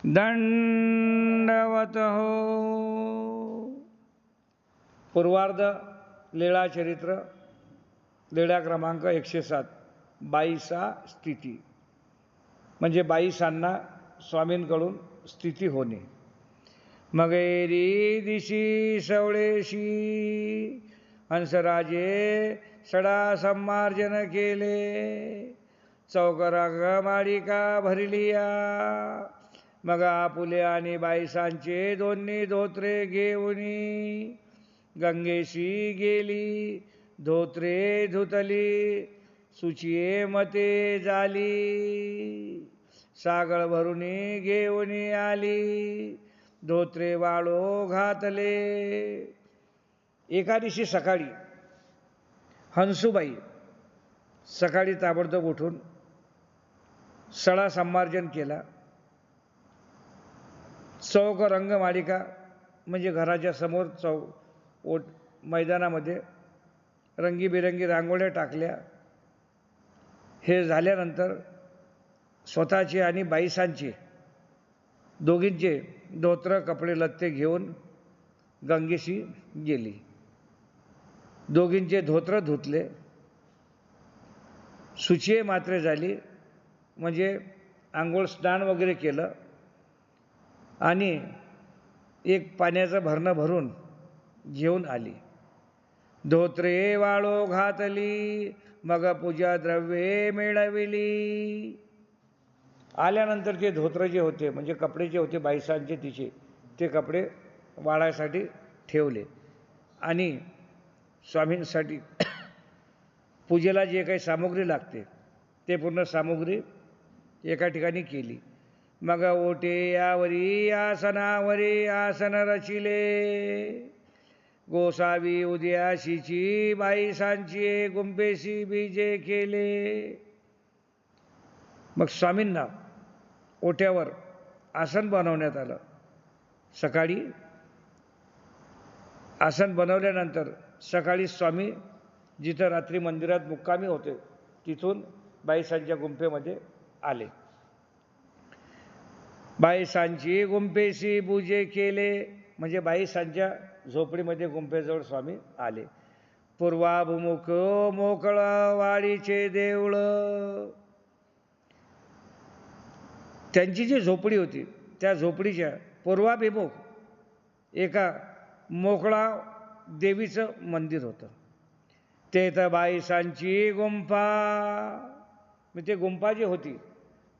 दंडवत हो. पूर्वार्ध लीळा चरित्र, लीळा क्रमांक 107. बाईसा स्थिती, म्हणजे बाईसांना स्वामींकडून स्थिती होणे. मगेरी दिशी सवळेशी हंसराजे सडा संमार्जन केले. चौकराग माळिका भरलिया. मग आपुले आणि बाईसांचे दोन्ही धोत्रे घेऊनी गंगेशी गेली. धोत्रे धुतली सुचिये मते झाली. सागळ भरुनी घेऊनी आली. धोत्रे वाळो घातले. एका दिवशी सकाळी हंसूबाई सकाळी ताबडतोब उठून सडा संमार्जन केला. चौक रंगमालिका म्हणजे घराच्या समोर मैदानामध्ये रंगीबेरंगी रांगोळ्या टाकल्या. हे झाल्यानंतर स्वतःचे आणि बाईसांचे दोघींचे धोत्र कपडे लत्ते घेऊन गंगेशी गेली. दोघींचे धोत्र धुतले. शुचिये मात्रे झाली, म्हणजे आंघोळ स्नान वगैरे केलं आणि एक पाण्याचं भरणं भरून घेऊन आली. धोत्रे वाळो घातली. मग पूजा द्रव्ये मिळविली. आल्यानंतर ते धोत्र जे होते, म्हणजे कपडे जे होते बाईसांचे तिचे, ते कपडे वाळायसाठी ठेवले आणि स्वामींसाठी पूजेला जे काही सामुग्री लागते ते पूर्ण सामुग्री एका ठिकाणी केली. मग ओटे यावरी आसनावरी आसन रचिले. गोसावी उद्याशीची बाईसांची गुंपेशी बीजे केले. मग स्वामींना ओट्यावर आसन बनवण्यात आलं. सकाळी आसन बनवल्यानंतर सकाळी स्वामी जिथं रात्री मंदिरात मुक्कामी होते तिथून बाईसांच्या गुंफेमध्ये आले. बाईसांची गुंफेशी पूजे केले, म्हणजे बाईसांच्या झोपडीमध्ये गुंफेजवळ स्वामी आले. पूर्वाभिमुख मोकळ वाडीचे देऊळ. त्यांची जी झोपडी होती त्या झोपडीच्या पूर्वाभिमुख एका मोकळा देवीचं मंदिर होतं. तेथ बाईसांची गुंफा, म्हणजे ते गुंफा जी होती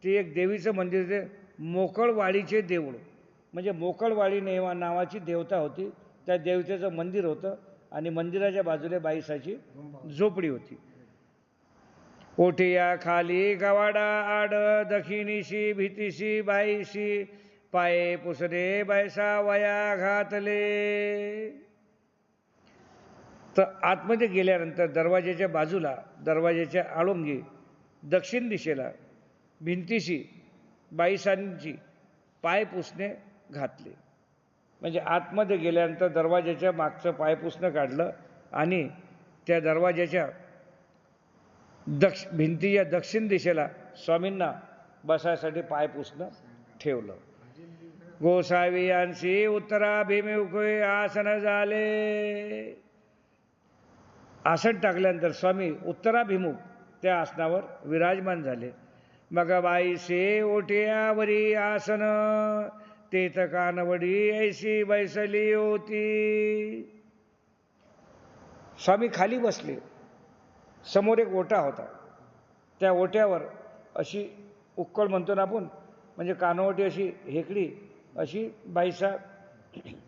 ती एक देवीचं मंदिर, ते मोकळवाडीचे देऊळ, म्हणजे मोकळवाडी नावाची देवता होती. त्या देवतेचं मंदिर होतं आणि मंदिराच्या बाजूला बाईसाची झोपडी होती. ओठिया खाली गवाडा आड दखिणीशी भीतीशी बाईशी पाये पुसरे बायसा वया घातले. तर आतमध्ये गेल्यानंतर दरवाजाच्या बाजूला, दरवाजाच्या आळोंगी दक्षिण दिशेला भिंतीशी बाईसांची पाय पुसणे घातले. म्हणजे आतमध्ये गेल्यानंतर दरवाजाच्या मागचं पाय पुसणं काढलं आणि त्या दरवाजाच्या भिंतीच्या दक्षिण दिशेला स्वामींना बसायसाठी पाय पुसणं ठेवलं. गोसावी यांशी उत्तराभिमुख आसन झाले. आसन टाकल्यानंतर स्वामी उत्तराभिमुख त्या आसनावर विराजमान झाले. मग बाईसे ओठ्यावरी आसन तेथ कानवडी ऐशी बैसली होती. स्वामी खाली बसले. समोर एक ओटा होता. त्या ओट्यावर अशी उक्कळ म्हणतो ना आपण, म्हणजे कानवटी अशी हेकडी अशी बाईसा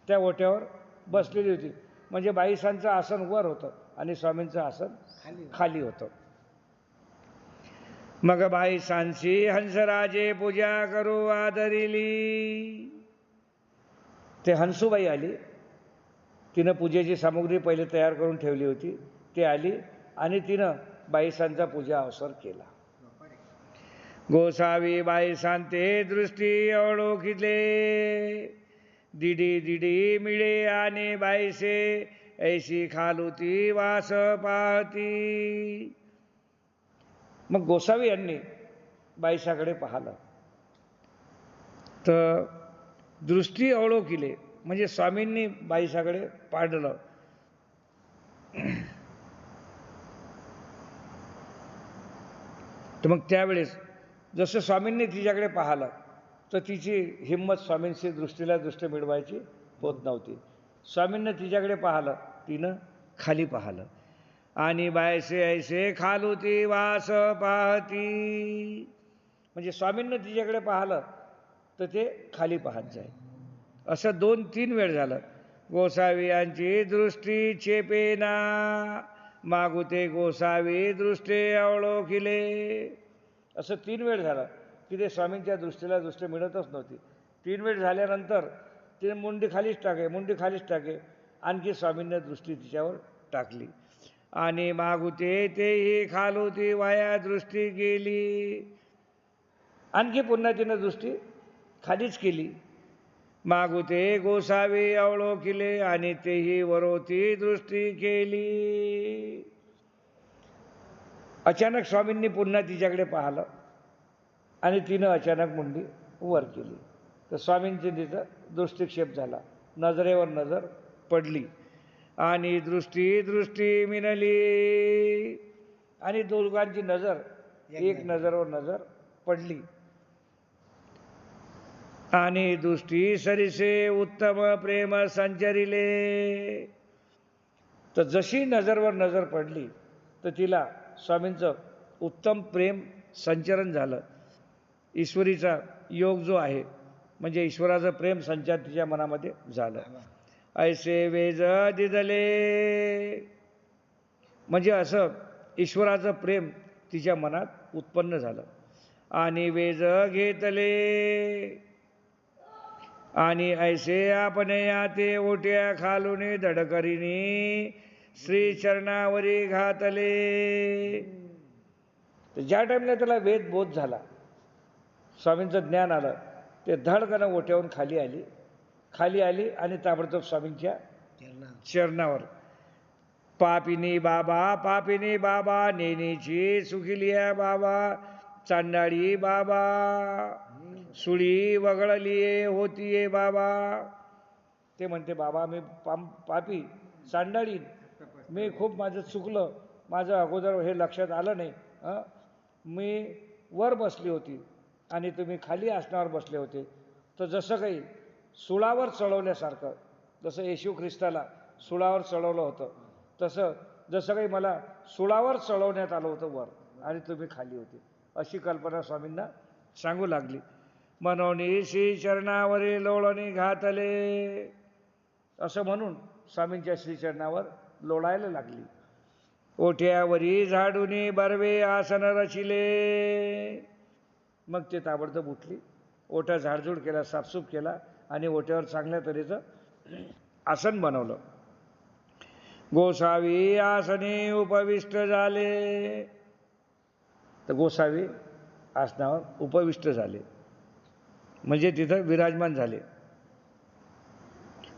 त्या ओट्यावर बसलेली होती. म्हणजे बाईसांचं आसन वर होतं आणि स्वामींचं आसन खाली होतं. मग बाईसांची हंसराजे पूजा करू आदरिली. ते हंसूबाई आली. तिनं पूजेची सामुग्री पहिले तयार करून ठेवली होती. ती आली आणि तिनं बाईसांचा पूजा अवसर केला. गोसावी बाईसांते दृष्टी ओळखिले. दिडी दिडी मिळे आणि बाईसे ऐशी खालुती वास पाहती. मग गोसावी यांनी बाईसाकडे पाहिलं. तर दृष्टी अवलोकिले म्हणजे स्वामींनी बाईसाकडे पाडलं. तर मग त्यावेळेस जसं स्वामींनी तिच्याकडे पाहिलं तर तिची हिंमत स्वामींची दृष्टीला दृष्टी मिळवायची होत नव्हती. स्वामींनी तिच्याकडे पाहिलं, तिनं खाली पाहिलं. आणि बायसे ऐसे खालुती वास पाहती म्हणजे स्वामींनी तिच्याकडे पाहिलं तर ते खाली पाहत जाय. असं 2-3 वेळ झालं. गोसावी यांची दृष्टी चेपेना मागुते गोसावी दृष्टी अवलोकिले. असं 3 वेळ झालं की ते स्वामींच्या दृष्टीला दृष्टी मिळतच नव्हती. 3 वेळ झाल्यानंतर तिने मुंडी खालीच टाके. आणखी स्वामींनी दृष्टी तिच्यावर टाकली. आणि मागुते तेही खालुती वाया दृष्टी गेली. आणखी पुन्हा तिनं दृष्टी खालीच केली. मागुते गोसावी अवलोकिले आणि तेही वरोती दृष्टी केली. अचानक स्वामींनी पुन्हा तिच्याकडे पाहिलं आणि तिनं अचानक मुंडी वर केली. तर स्वामींची तिथं दृष्टिक्षेप झाला. नजरेवर नजर पडली आणि दृष्टी मिळाली आणि दोघांची नजर एक नजरवर नजर पडली. आणि दृष्टी सरिसे उत्तम प्रेम संचरिले. तर जशी नजरवर नजर पडली तर तिला स्वामींचं उत्तम प्रेम संचरण झालं. ईश्वरीचा योग जो आहे म्हणजे ईश्वराचं प्रेम संचार तिच्या मनामध्ये झालं. ऐसे वेज दिदले म्हणजे असं ईश्वराचं प्रेम तिच्या मनात उत्पन्न झालं. आणि वेज घेतले आणि ऐसे आपणे आते ओट्या खालून धडकरीने श्री चरणावरी घातले. ज्या टाइमला त्याला वेद बोध झाला, स्वामींचं ज्ञान आलं, ते धडकन ओट्यावरून खाली आली आणि ताबडतोब स्वामींच्या चरणावर पापिनी बाबा नेनीची सुखिलिया बाबा चांडाळी बाबा सुळी वगळली होतीये बाबा. ते म्हणते बाबा मी पापी चांडाळी, मी खूप माझं चुकलं, माझं अगोदर हे लक्षात आलं नाही. मी वर बसली होती आणि तुम्ही खाली आसनावर बसले होते. तर जसं काही सुळावर चढवल्यासारखं, जसं येशू ख्रिस्ताला सुळावर चढवलं होतं तसं जसं काही मला सुळावर चढवण्यात आलं होतं वर आणि तुम्ही खाली होते, अशी कल्पना स्वामींना सांगू लागली. म्हणून श्री चरणावरी लोळणी घातले असं म्हणून स्वामींच्या श्रीचरणावर लोळायला लागली. ओठ्यावरी झाडूनी बर्वे आसन रचिले. मग ते ताबडतोब उठली, ओठा झाडझूड केला, साफसूफ केला आणि ओठ्यावर चांगल्या तऱ्हेचं आसन बनवलं. गोसावी आसनी उपविष्ट झाले. तर गोसावी आसनावर उपविष्ट झाले म्हणजे तिथं विराजमान झाले.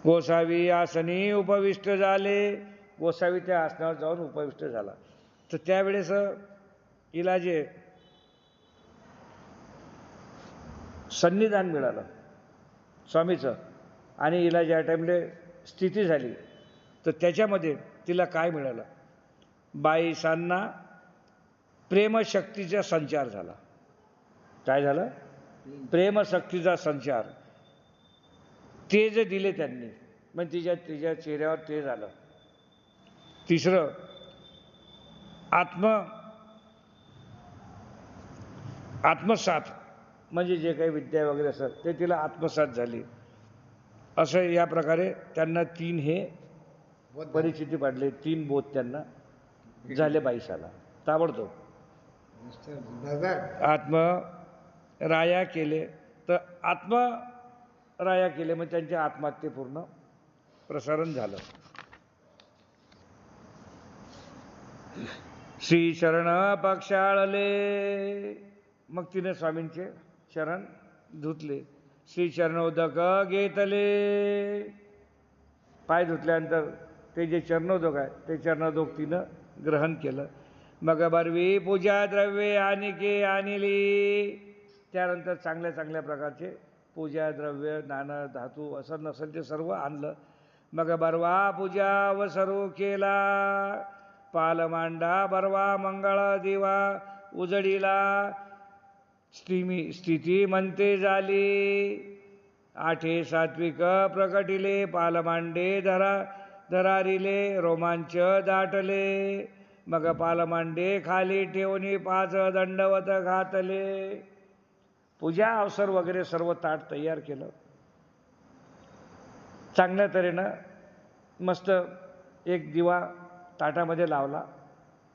गोसावी आसनी उपविष्ट झाले. गोसावी त्या आसनावर जाऊन उपविष्ट झाला. तर त्यावेळेस हिला जे सन्निधान मिळालं स्वामीचं आणि हिला ज्या टाईमले स्थिती झाली तर त्याच्यामध्ये तिला काय मिळालं? बाईसांना प्रेमशक्तीचा संचार झाला. काय झालं? प्रेमशक्तीचा संचार. तेज दिले त्यांनी, मग तिच्या चेहऱ्यावर तेज आलं. तिसरं आत्मसात म्हणजे जे काही विद्या वगैरे असत ते तिला आत्मसात झाली. असं या प्रकारे त्यांना 3 हे परिस्थिती पाडले. 3 बोध त्यांना झाले बाईसाला ताबडतोब. आत्मराया केले तर आत्मराया केले मग त्यांच्या आत्मात ते पूर्ण प्रसारण झालं. श्री शरण पक्षाळले मग तिने स्वामींचे चरण धुतले. श्री चरणोदक घेतले. पाय धुतल्यानंतर ते जे चरणोदक आहे ते चरणोदक तिनं ग्रहण केलं. मग बरवी पूजा द्रव्ये आणली. त्यानंतर चांगल्या प्रकारचे पूजा द्रव्य नाणं धातू असं नसेल ते सर्व आणलं. मग बरवा पूजा अवसरू केला, पाल मांडा बरवा मंगळ दिवा उजडीला. स्थिती म्हणते झाली, आठे सात्विक प्रकटिले, पाल मांडे धरारिले, रोमांच दाटले. मग पाल मांडे खाली ठेवून 5 दंडवत घातले. पूजा अवसर वगैरे सर्व ताट तयार केलं. चांगल्या तऱ्हेनं मस्त एक दिवा ताटामध्ये लावला,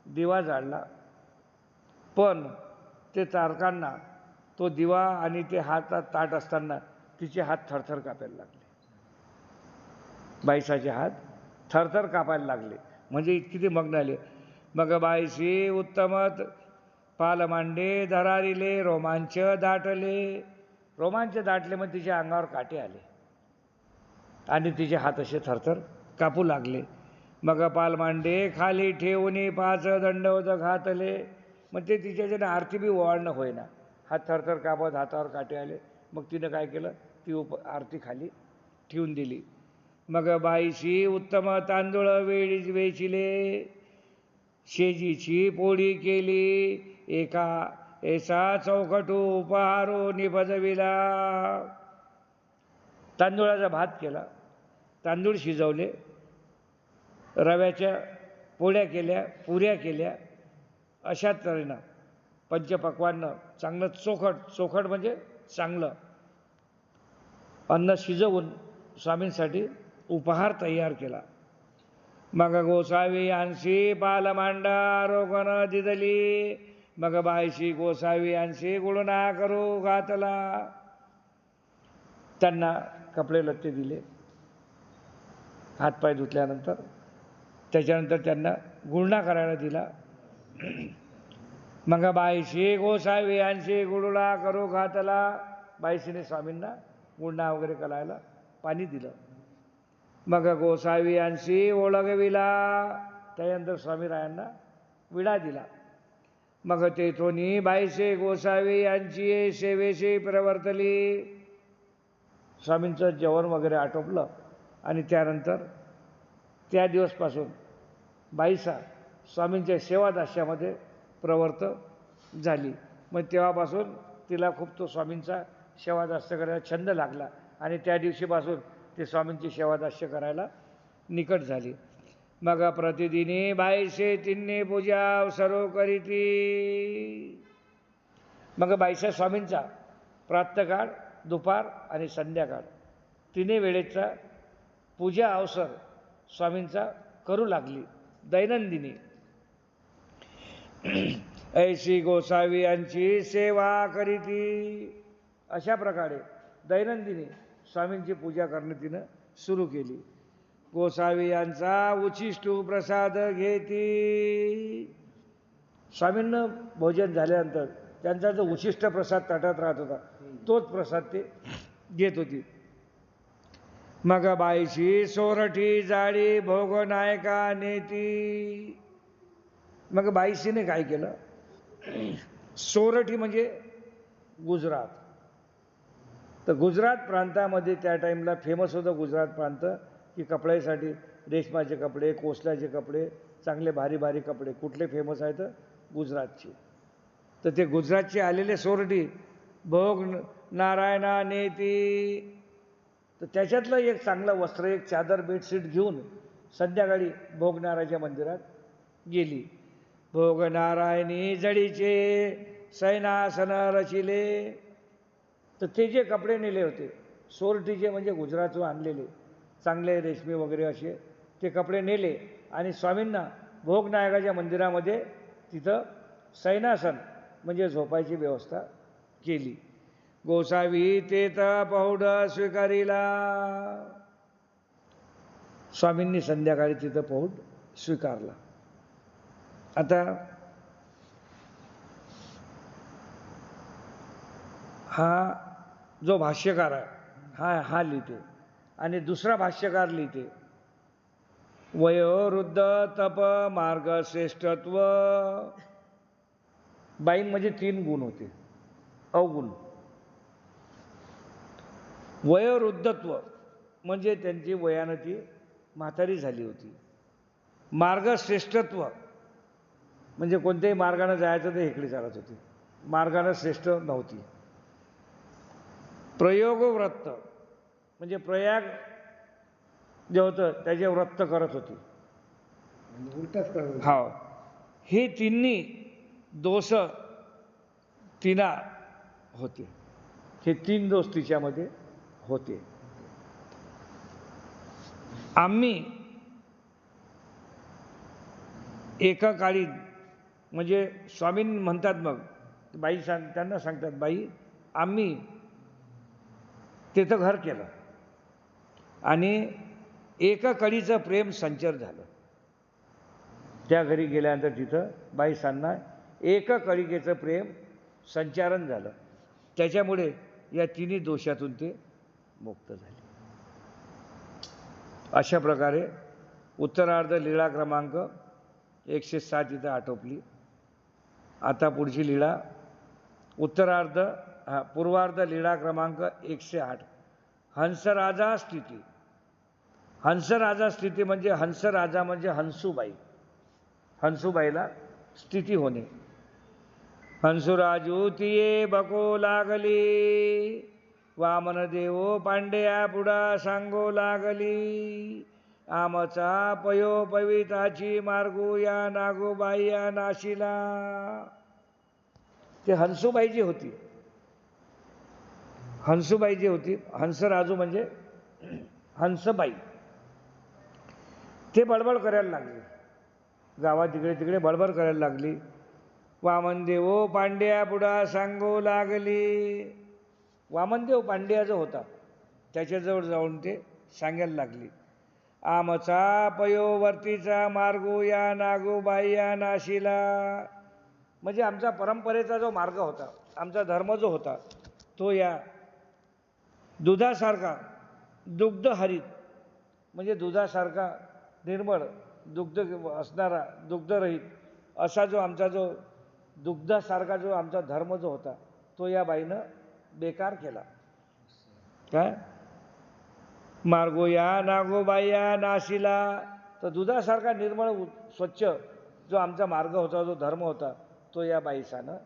दिवा जाळला. पण ते चारकांना तो दिवा आणि ते हातात ताट असताना तिचे हात थरथर कापायला लागले. बाईसाचे हात थरथर कापायला लागले, म्हणजे इतकी ते मग्न आले. मग बाईशी उत्तमत पाल मांडे धरारिले, रोमांच दाटले. रोमांच दाटले म्हणजे तिच्या अंगावर काटे आले आणि तिचे हात असे थरथर कापू लागले. मग पाल मांडे खाली ठेवून 5 दंडवत घातले. मग ते तिच्याच्याने आरती बी ओवाळणं होईना, हात थरथर कापत, हातावर काटे आले. मग तिनं काय केलं, ती आरती खाली ठेवून दिली. मग बाईशी उत्तम तांदूळ वेचिले, शेजीची पोळी केली, ऐसा चौकटू उपहारो निभजविला. तांदूळाचा भात केला, तांदूळ शिजवले, रव्याच्या पोळ्या केल्या, पुऱ्या केल्या. अशा तऱ्हेनं पंचपक्वान्न चांगलं चोखट म्हणजे चांगलं अन्न शिजवून स्वामींसाठी उपहार तयार केला. मग गोसावी यांशी पाल मांडा आरोगण दिदली. मग बाईशी गोसावी यांशी गुळणा करू घातला. त्यांना कपडे लत्ते दिले. हातपाय धुतल्यानंतर त्याच्यानंतर त्यांना गुळणा करायला दिला. मग बाईशी गोसावी यांशी गुळणा करू घातला. बाईशीने स्वामींना गुळणा वगैरे करायला पाणी दिलं. मग गोसावी यांशी ओळगविला. त्यानंतर स्वामीरायांना विडा दिला. मग तेथोनी बाईशे गोसावी यांची सेवेशी प्रवर्तली. स्वामींचं जेवण वगैरे आटोपलं आणि त्यानंतर त्या दिवसपासून बाईसा स्वामींच्या सेवादास्यामध्ये प्रवृत्त झाली. मग तेव्हापासून तिला खूप तो स्वामींचा सेवादास्य करायला छंद लागला आणि त्या दिवशीपासून ते स्वामींची सेवादास्य करायला निकट झाली. मग प्रतिदिनी बाईशे तिन्ही पूजा सर्व करीती. मग बाईशा स्वामींचा प्रातःकाळ, दुपार आणि संध्याकाळ तिन्ही वेळेचा पूजा अवसर स्वामींचा करू लागली दैनंदिनी. ऐशी गोसावी यांची सेवा करीती. अशा प्रकारे दैनंदिनी स्वामींची पूजा करणं तिनं सुरू केली. गोसावी यांचा उचिष्टू प्रसाद घेती. स्वामींना भोजन झाल्यानंतर त्यांचा जो उचिष्ट प्रसाद ताटात राहत होता तोच प्रसाद ते घेत होती. मग बाईशी सोरठी जाळी भोग नायका नेती. मग बाईशीने काय केलं, सोरठी म्हणजे गुजरात. तर गुजरात प्रांतामध्ये त्या टाईमला फेमस होतं गुजरात प्रांत की कपड्यासाठी रेशमाचे कपडे, कोसल्याचे कपडे, चांगले भारी भारी कपडे. कुठले फेमस आहेत, गुजरातचे. तर ते गुजरातचे आलेले सोरठी भोग नारायणा नेती. तर त्याच्यातलं एक चांगलं वस्त्र, एक चादर, बेडशीट घेऊन संध्याकाळी भोगनारायच्या मंदिरात गेली. भोग नारायणी जडीचे सैनासन रचिले. तर ते जे कपडे नेले होते सोरठीचे म्हणजे गुजरातहून आणलेले चांगले रेशमी वगैरे असे ते कपडे नेले आणि स्वामींना भोगनायकाच्या मंदिरामध्ये तिथं सैनासन म्हणजे झोपायची व्यवस्था केली. गोसावी तेथ पौढ स्वीकारिला. स्वामींनी संध्याकाळी तिथं पौढ स्वीकारला. आता हा जो भाष्यकार आहे हा लिहिते आणि दुसरा भाष्यकार लिहिते वयोवृद्ध तप मार्ग श्रेष्ठत्व. बाईंमध्ये 3 गुण होते अवगुण. वयोवृद्धत्व म्हणजे त्यांची वयानं ती म्हातारी झाली होती. मार्गश्रेष्ठत्व म्हणजे कोणत्याही मार्गाने जायचं ते इकडे चालत होती, मार्गानं श्रेष्ठ नव्हती. प्रयोगव्रत म्हणजे प्रयाग जे होतं त्याचे व्रत करत होती, उलटच करत. हा. हे तिन्ही दोष तिला होते, हे 3 दोष तिच्यामध्ये होते. आम्ही एका काळी म्हणजे स्वामी म्हणतात, मग बाई त्यांना सांगतात, बाई आम्ही तिथं घर केलं आणि एका कळीचं प्रेम संचार झालं. त्या घरी गेल्यानंतर तिथं बाईसांना एका कळिकेचं प्रेम संचारण झालं. त्याच्यामुळे या तिन्ही दोषातून ते मुक्त झाले. अशा प्रकारे उत्तरार्ध लीळा क्रमांक 107 इथं आटोपली. आता पुढची लीळा उत्तरार्ध पूर्वार्ध लीळा क्रमांक 108 हंसराजा स्थिती. हंसराजा स्थिती म्हणजे हंसराजा म्हणजे हंसूबाई, हंसूबाईला स्थिती होणे. हंसुराजू तिये बको लागली, वामन देवो पांड्या पुढा सांगो लागली, आमचा पयो पविताची मार्गो या नागोबाई या नाशिला. ते हंसूबाई जी होती, हंसूबाई जी होती, हंसराजू म्हणजे हंसबाई, ते बडबड करायला लागले गावात, इकडे तिकडे बडबड करायला लागली. वामनदेव पांड्या पुढा सांगू लागली. वामनदेव पांड्या जो होता त्याच्याजवळ जाऊन ते सांगायला लागली, आमचा पयोवर्तीचा मार्गो या नागोबाई या नाशिला. म्हणजे आमचा परंपरेचा जो मार्ग होता, आमचा धर्म जो होता, तो या दुधासारखा दुग्ध हरित म्हणजे दुधासारखा निर्मळ दुग्ध असणारा दुग्धरहित असा जो आमचा जो दुग्धासारखा जो आमचा धर्म जो होता, तो या बाईनं बेकार केला. काय मार्गो या नागोबाई या नाशिला. तर दुधासारखा निर्मळ स्वच्छ जो आमचा मार्ग होता, जो धर्म होता, तो या बाईसानं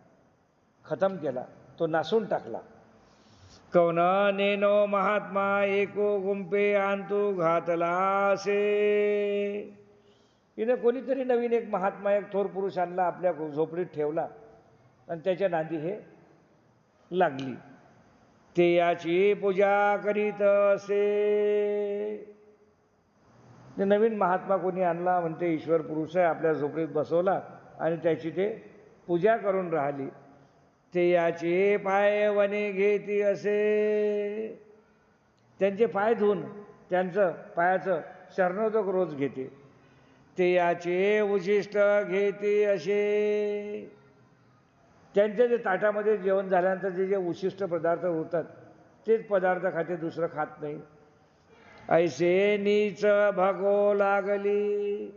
खतम केला, तो नासून टाकला. कौन नेनो महात्मा एको गुंपे आणतो घातला से. हिने कोणीतरी नवीन एक महात्मा, एक थोर पुरुष आणला, आपल्या झोपडीत ठेवला आणि त्याच्या नांदी हे लागली. ते याची पूजा करीत असे. नवीन महात्मा कोणी आणला म्हणते, ईश्वर पुरुष आहे, आपल्या झोपडीत बसवला आणि त्याची ते पूजा करून राहिली. ते याचे पाय वने घेती असे. त्यांचे पाय धुवून त्यांचं पायाचं शरणोदक रोज घेते. ते याचे उशिष्ट घेते असे. त्यांच्या जे ताटामध्ये जेवण झाल्यानंतर जे जे उशिष्ट पदार्थ होतात तेच पदार्थ खाते, दुसरं खात नाही. ऐसे नीच भागो लागली.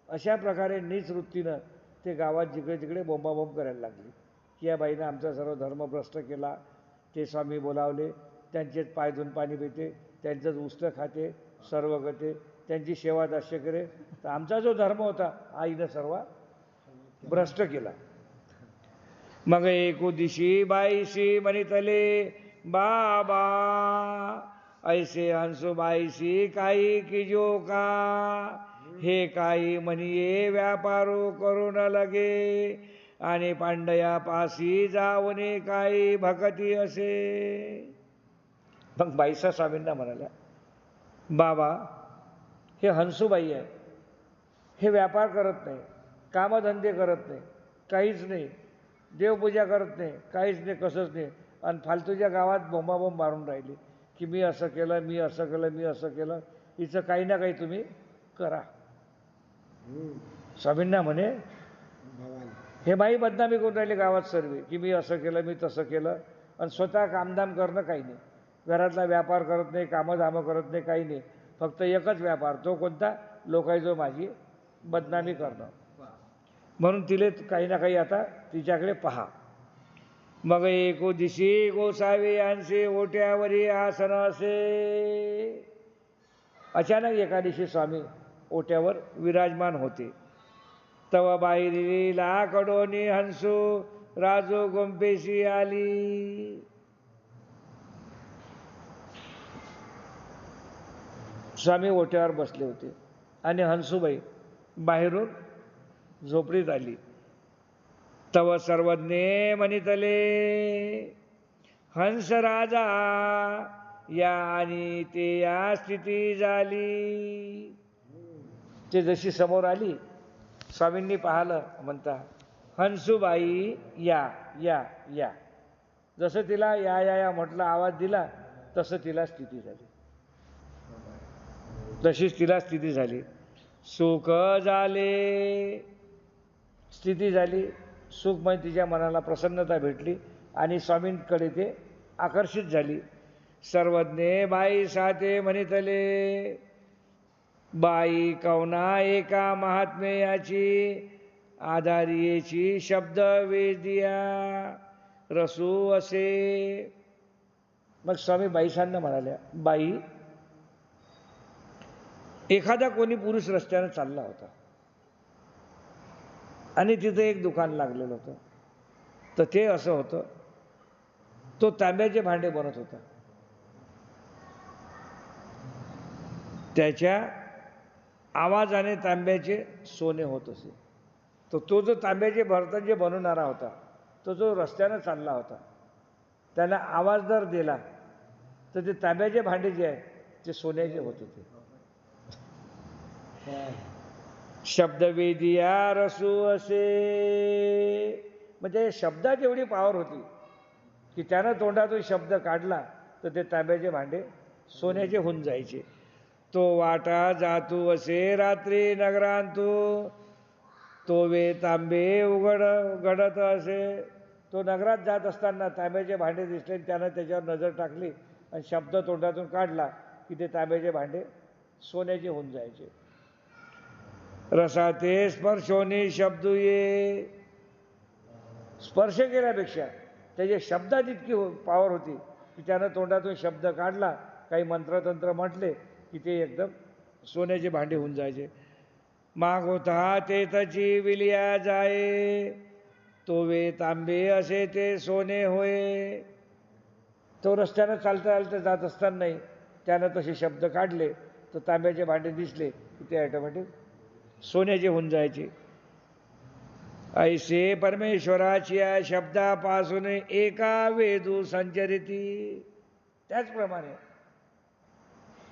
अशा प्रकारे नीच वृत्तीनं ते गावात जिकडे तिकडे बोंबाबोंब करायला लागली की या बाईनं आमचा सर्व धर्म भ्रष्ट केला. ते स्वामी बोलावले, त्यांचेच पाय धुवून पाणी पिते, त्यांचंच उष्ट खाते, सर्व करते, त्यांची सेवा दास्य करे. तर आमचा जो धर्म होता आईनं सर्व भ्रष्ट केला. मग एको दिशी बाईशी म्हणितले, बाबा ऐसे हंसुबाईशी काही किजो का. हे काही म्हणिये व्यापारो करून लगे, आणि पांडया पासी जावणे काही भकती असे. मग बाईसा स्वामींना म्हणाल्या, बाबा हे हंसूबाई आहे, हे व्यापार करत नाही, कामधंदे करत नाही, काहीच नाही, देवपूजा करत नाही, काहीच नाही, कसंच नाही, आणि फालतूच्या गावात बोंबाबोंब मारून राहिली की मी असं केलं, मी असं केलं, मी असं केलं. हिचं काही ना काही तुम्ही करा. स्वामींना म्हणे, हे बाई बदनामी करून राहिले गावात सर्व की मी असं केलं, मी तसं केलं, आणि स्वतः कामधाम करणं काही नाही, घरातला व्यापार करत नाही, कामधामं करत नाही, काही नाही, फक्त एकच व्यापार, तो कोणता, लोकांची माझी बदनामी करणं. म्हणून तिले काही ना काही आता तिच्याकडे पहा. मग एको दिशी गोसावी यांचे ओट्यावरी आसन असे. अचानक एका दिवशी स्वामी ओट्यावर विराजमान होते. तव बाहेरी लाकडोनी हंसू राजू गोंपेशी आली. स्वामी ओट्यावर बसले होते आणि हंसूबाई बाहेरून झोपडीत आली. तव सर्वज्ञे म्हणितले हंस राजा या आणि ते या स्थिती झाली. ते जशी समोर आली स्वामींनी पाहिलं म्हणता हंसूबाई या या या. जसं तिला या या या म्हटलं आवाज दिला तसं तिला स्थिती झाली. तशीच तिला स्थिती झाली. सुख झाले स्थिती झाली. सुख म्हणजे तिच्या मनाला प्रसन्नता भेटली आणि स्वामींकडे ते आकर्षित झाली. सर्वज्ञे बाई साथे म्हणितले बाई कवना एका महात्म्याची आधारियेची शब्द वेदिया रसू असे. मग स्वामी बाईसांना म्हणाल्या बाई एखादा कोणी पुरुष रस्त्यानं चालला होता आणि तिथं एक दुकान लागलेलं होतं. तर ते असं होतं तो तांब्याचे भांडे बनत होता. त्याच्या आवाजाने तांब्याचे सोने होत असे. तर तो जो तांब्याचे बर्तन जे बनवणारा होता तो जो रस्त्यानं चालला होता त्याला आवाज जर दिला तर ते तांब्याचे भांडे जे आहेत ते सोन्याचे होत होते. शब्दवेदिया रसू असे. म्हणजे शब्दात एवढी पावर होती की त्यानं तोंडातून शब्द काढला तर ते तांब्याचे भांडे सोन्याचे होऊन जायचे. तो वाटा जातू असे रात्री नगरांतू तो वे तांबे घडत असे. तो नगरात जात असताना तांब्याचे भांडे दिसले त्यानं त्याच्यावर नजर टाकली आणि शब्द तोंडातून काढला की ते तांब्याचे भांडे सोन्याचे होऊन जायचे. रसाते स्पर्शोनी शब्द ये. स्पर्श केल्यापेक्षा त्याच्या शब्दात इतकी पावर होती की त्यानं तोंडातून शब्द काढला काही मंत्रतंत्र म्हटले की ते एकदम सोन्याचे भांडे होऊन जायचे. मागोता ते तची विलिया जाये तो वे तांबे असे ते सोने होय. तो रस्त्यानं चालता चालता जात असतानाही त्यानं तसे शब्द काढले तर तांब्याचे भांडे दिसले की ते ऑटोमॅटिक सोन्याचे होऊन जायचे. ऐसे परमेश्वराच्या शब्दापासून एका वेदू संचरिती. त्याचप्रमाणे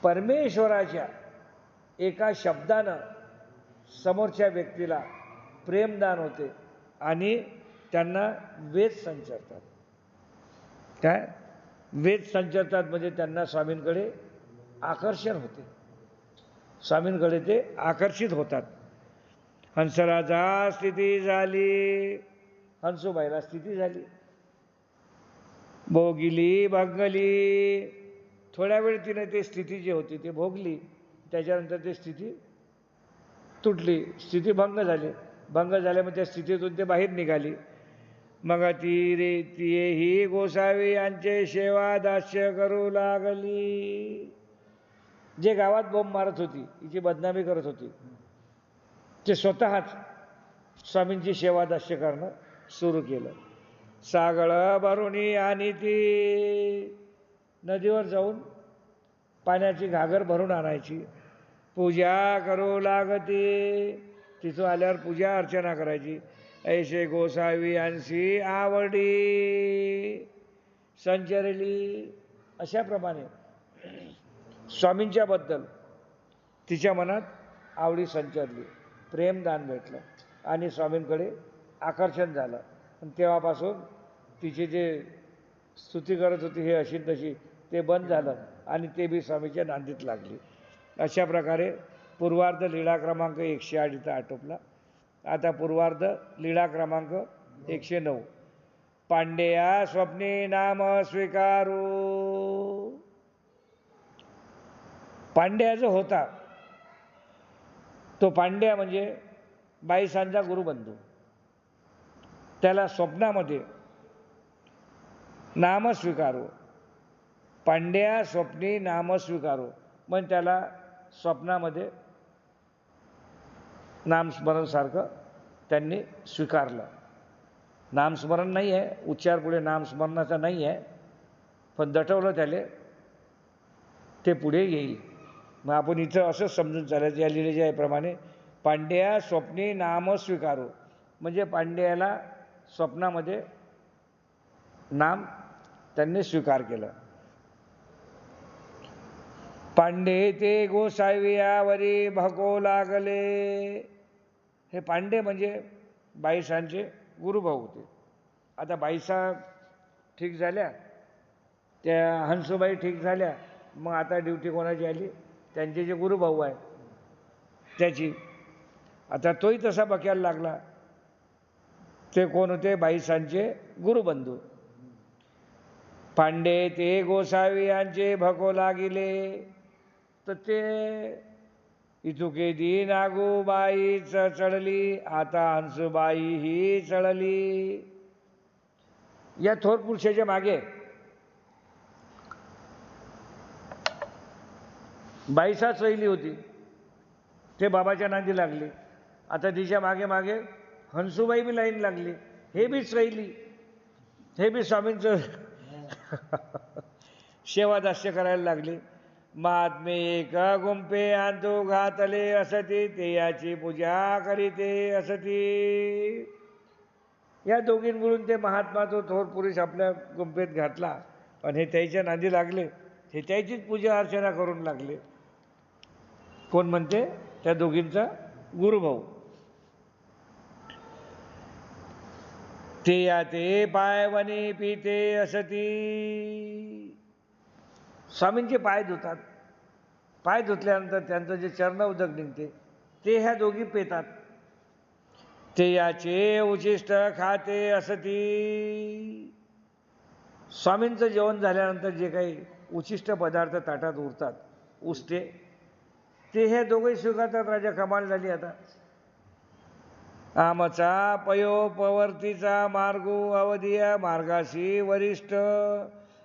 परमेश्वराच्या एका शब्दानं समोरच्या व्यक्तीला प्रेमदान होते आणि त्यांना वेद संचरतात. काय वेद संचरतात म्हणजे त्यांना स्वामींकडे आकर्षण होते. स्वामींकडे ते आकर्षित होतात. हंसराजा स्थिती झाली. हंसूबाईला स्थिती झाली. भोगिली भंगली. थोड्या वेळ तिने ते स्थिती जी होती ती भोगली. त्याच्यानंतर ती स्थिती तुटली. स्थिती भंग झाली. भंग झाल्यामुळे त्या स्थितीतून ते बाहेर निघाली. मग ती ही गोसावी यांचे सेवा दास्य करू लागली. जे गावात बोंब मारत होती हिची बदनामी करत होती ते स्वतःच स्वामींची सेवा दास्य करणं सुरू केलं. सागळ भरुणी आणि ती नदीवर जाऊन पाण्याची घागर भरून आणायची. पूजा करू लागती. तिथं आल्यावर पूजा अर्चना करायची. ऐसे गोसावी यांची आवडी संचरली. अशाप्रमाणे स्वामींच्याबद्दल तिच्या मनात आवडी संचरली. प्रेमदान भेटलं आणि स्वामींकडे आकर्षण झालं. आणि तेव्हापासून तिची जे स्तुती करत होती हे अशी तशी ते बंद झालं आणि ते बी स्वामीच्या नांदीत लागली. अशा प्रकारे पूर्वार्ध लीळा क्रमांक 108 इथं आटोपला. आता पूर्वार्ध लीळा क्रमांक 109. पांडेया स्वप्ने नाम स्वीकारू. पांड्या जो होता तो पांड्या म्हणजे बाईसांचा गुरुबंधू. त्याला स्वप्नामध्ये नाम स्वीकारो. पांड्या स्वप्नी नाम स्वीकारो. मग त्याला स्वप्नामध्ये नामस्मरणसारखं त्यांनी स्वीकारलं. नामस्मरण नाही आहे, उच्चार पुढे नामस्मरणाचा नाही आहे, पण दटवलं त्याले, ते पुढे येईल. मग आपण इथं असंच समजून चालायचं या लिहिलेल्या प्रमाणे. पांड्या स्वप्नी नाम स्वीकारो, म्हणजे पांड्याला स्वप्नामध्ये नाम त्यांनी स्वीकार केलं. पांडे ते गोसावियावरी भको लागले. हे पांडे म्हणजे बाईसांचे गुरुभाऊ होते. आता बाईसा ठीक झाल्या, त्या हंसूबाई ठीक झाल्या, मग आता ड्युटी कोणाची आली? त्यांचे जे गुरुभाऊ आहे त्याची. आता तोही तसा बघायला लागला. ते कोण होते? बाईसांचे गुरुबंधू. पांडे ते गोसावी यांचे भको लागिले. तर ते इतुके दी नागूबाई चढली, आता हंसूबाई ही चढली. या थोर पुरुषाच्या मागे बाईसा चैली होती, ते बाबाच्या नांदी लागली. आता तिच्या मागे मागे हंसूबाई बी लाईन लागली, हे बी चैली, हे बी स्वामींचं सेवादास्य करायला लागले. महात्मे एक गुंपे आणतो घातले असती, ते याची पूजा करीते असती. या दोघींकडून ते महात्मा तो थोर पुरुष आपल्या गुंपेत घातला आणि हे त्याच्या नांदी लागले, हे त्याचीच पूजा अर्चना करून लागले. कोण म्हणते? त्या दोघींचा गुरुभाऊ. ते या ते पायवनी पिते असती. स्वामींचे पाय धुतात, पाय धुतल्यानंतर त्यांचं जे चरण उदक निघते ते ह्या दोघी पेतात. ते याचे उचिष्ट खाते असती. स्वामींचं जेवण झाल्यानंतर जे काही उचिष्ट पदार्थ ताटात उरतात, उष्टे, ते हे दोघंही स्वीकारतात. राजा कमाल झाली आता. आमचा पयोपवर्तीचा मार्गो अवधिया मार्गाशी वरिष्ठ,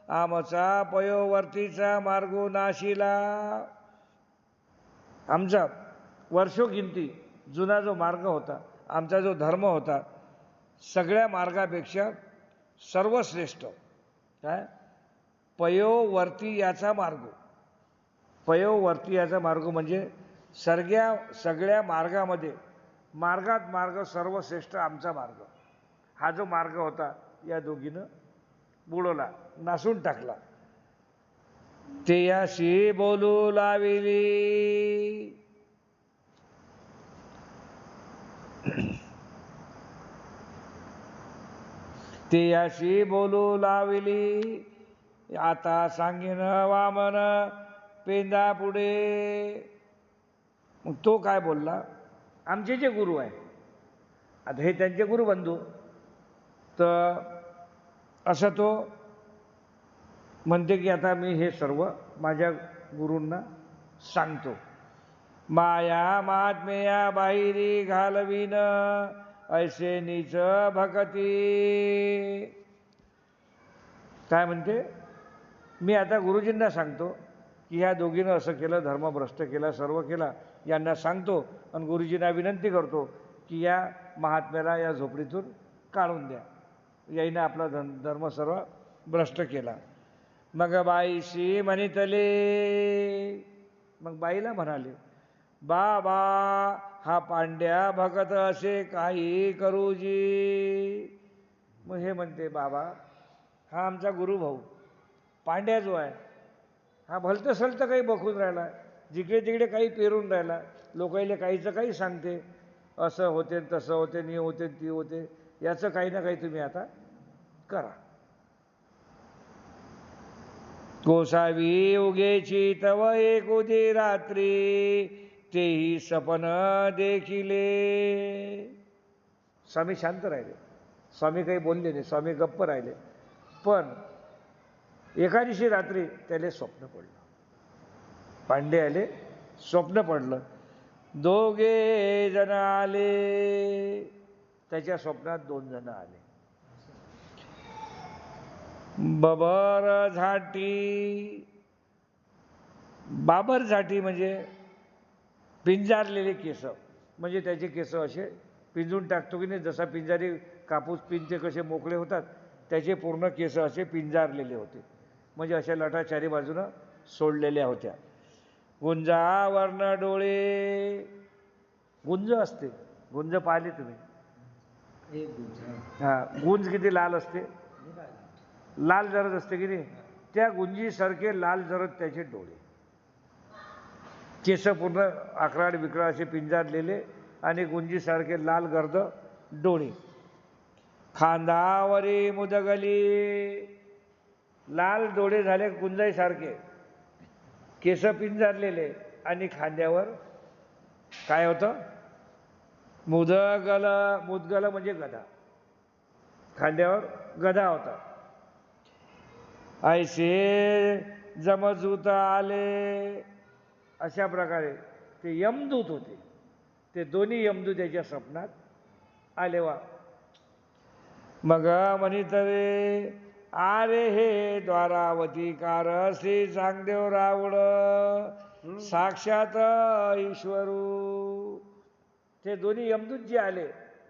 आमचा पयोवर्तीचा मार्गो नाशिला. आमचा वर्षोकिंती जुना जो मार्ग होता, आमचा जो धर्म होता, सगळ्या मार्गापेक्षा सर्वश्रेष्ठ काय? पयोवर्ती याचा मार्ग. पयोवर्ती याचा मार्ग म्हणजे सगळ्या मार्गामध्ये मार्गात मार्ग सर्वश्रेष्ठ आमचा मार्ग. हा जो मार्ग होता या दोघीनं बुडवला, नासून टाकला. ते याशी बोलू लाविली. ते याशी बोलू लाविली. आता सांगीन वामन पेंदा पुढे. मग तो काय बोलला? आमचे जे गुरु आहे, आता हे त्यांचे गुरुबंधू, तर असं तो म्हणते की आता मी हे सर्व माझ्या गुरूंना सांगतो. माया महात्मेया बाहेरी घालवीन ऐसे नीच भक्ती. काय म्हणते? मी आता गुरुजींना सांगतो की ह्या दोघीनं असं केलं, धर्मभ्रष्ट केला, सर्व केला, यांना सांगतो आणि गुरुजींना विनंती करतो की या महात्म्याला या झोपडीतून काढून द्या, याईनं आपला धर्म सर्व भ्रष्ट केला. मग बाईशी म्हणितले. मग बाईला म्हणाले, बाबा हा पांड्या भगत असे काही करूजी. मग हे म्हणते, बाबा हा आमचा गुरुभाऊ पांड्या जो आहे, हा भलतं सलतं काही बघून राहिला, जिकडे तिकडे काही पेरून राहिला, लोकाईले काहीचं काही सांगते, असं होते तसं होते, नी होते ती होते, याचं काही ना काही तुम्ही आता करा. गोसावी उगेची तव एक उदी रात्री, तेही सपन देखिले. स्वामी शांत राहिले, स्वामी काही बोलले नाही, स्वामी गप्प राहिले. पण एका दिवशी रात्री त्याला स्वप्न पडलं, पांडे आले, स्वप्न पडलं. दोघे जण आले, त्याच्या स्वप्नात 2 जण आले. बबर झाटी. बाबर झाटी म्हणजे पिंजारलेले केस, म्हणजे त्याचे केस असे पिंजून टाकतो की नाही, जसा पिंजारी कापूस पिंजते कसे मोकळे होतात, त्याचे पूर्ण केस असे पिंजारलेले होते, म्हणजे अशा लटा चारी बाजूनं सोडलेल्या होत्या. गुंजावर्ण डोळे. गुंज असते, गुंज पाहिले तुम्ही? एक गुंजा. हा, गुंज किती लाल असते, लाल जरद असते की नाही, त्या गुंजीसारखे लाल जरद त्याचे डोळे, केस पूर्ण आकराड विकराड असे पिंजारलेले आणि गुंजीसारखे लाल गर्द डोळे. खांदावरी मुदगली. लाल डोळे झाले गुंजाईसारखे, केस पिंजारलेले आणि खांद्यावर काय होतं, मुदगल. मुदगल म्हणजे गदा, खांद्यावर गदा होता. ऐसे जमजूत आले. अशा प्रकारे ते यमदूत होते, ते दोन्ही यमदूत त्याच्या स्वप्नात आले. वा. मग म्हणितवे आरे हे द्वारावती कार श्री चांगदेव रावळ साक्षात ईश्वरू. ते दोन्ही यमदूत जे आले